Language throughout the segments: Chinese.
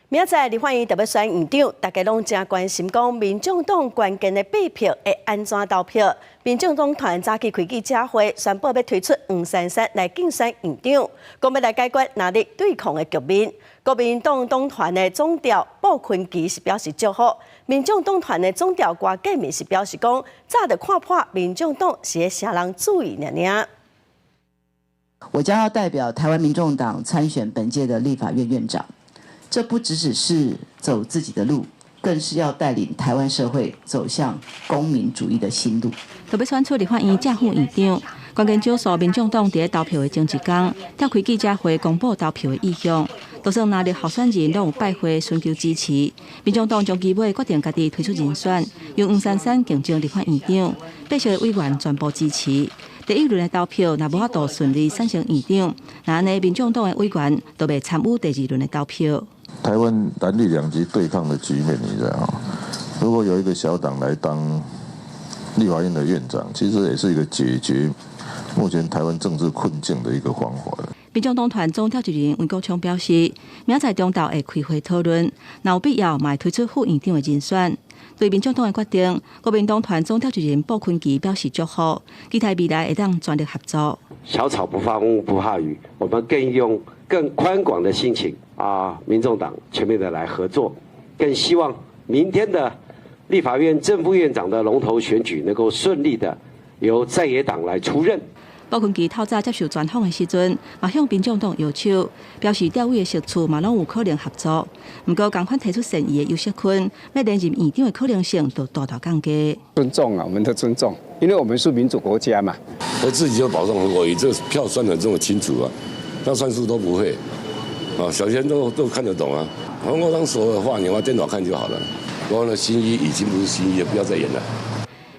明仔立法院特别选院长，大家拢真关心，讲民众党关键的备票会安怎投票？民众党团早起开记者会，宣布要推出黄珊珊来竞选院长，讲要来解决哪力对抗的局面。国民党党团的总调鲍坤基是表示祝福，民众党团的总调郭建明是表示讲，早就看破民众党是咧啥人注意尔。我将要代表台湾民众党参选本届的立法院院长。 这不只是走自己的路，更是要带领台湾社会走向公民主义的新路。特别选出立法院正副院长，关键少数民众党伫投票的前一天，召开记者会公布投票的意向。多数哪里候选人都有拜会寻求支持。民众党将期尾决定家己推出人选，由黄珊珊竞争立法院长，8席的委员全部支持。 第一轮的投票，若无法度顺利选成院长，那安尼民众党的委员都袂参与第2轮的投票。台湾蓝绿两极对抗的局面，你知道吗？如果有一个小党来当立法院的院长，其实也是一个解决目前台湾政治困境的一个方法。民众党团总召集人魏国昌表示，明仔中昼会开会讨论，若有必要，嘛会推出副院长的人选。 对民众党的决定，国民党团总召集人鲍坤基表示祝福，期待未来会当全力合作。小草不发疯，不怕雨，我们更用更宽广的心情民众党全面的来合作，更希望明天的立法院正副院长的龙头选举能够顺利的由在野党来出任。 鲍坤基透早接受专访的时阵，嘛向民众党要求，表示调位的席处嘛拢有可能合作。不过，同款提出善意的尤锡坤，要连任院长的可能性都大大降低。尊重我们的尊重，因为我们是民主国家嘛。我自己就保证，我这票算得这么清楚那算数都不会小学都看得懂黄国昌说的话，你往电脑看就好了。我的新衣已经不是新衣了，不要再演了。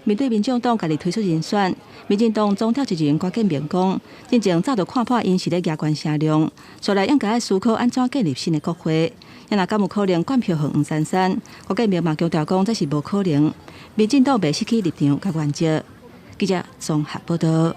面对民众党家己推出人选，民进党总召集人郭建明讲，真正早就看破因是咧压关声量，所以应该思考安怎建立新的国会。若敢有可能灌票给黄珊珊，郭建明嘛强调讲这是无可能。民进党袂失去立场甲原则。记者综合报道。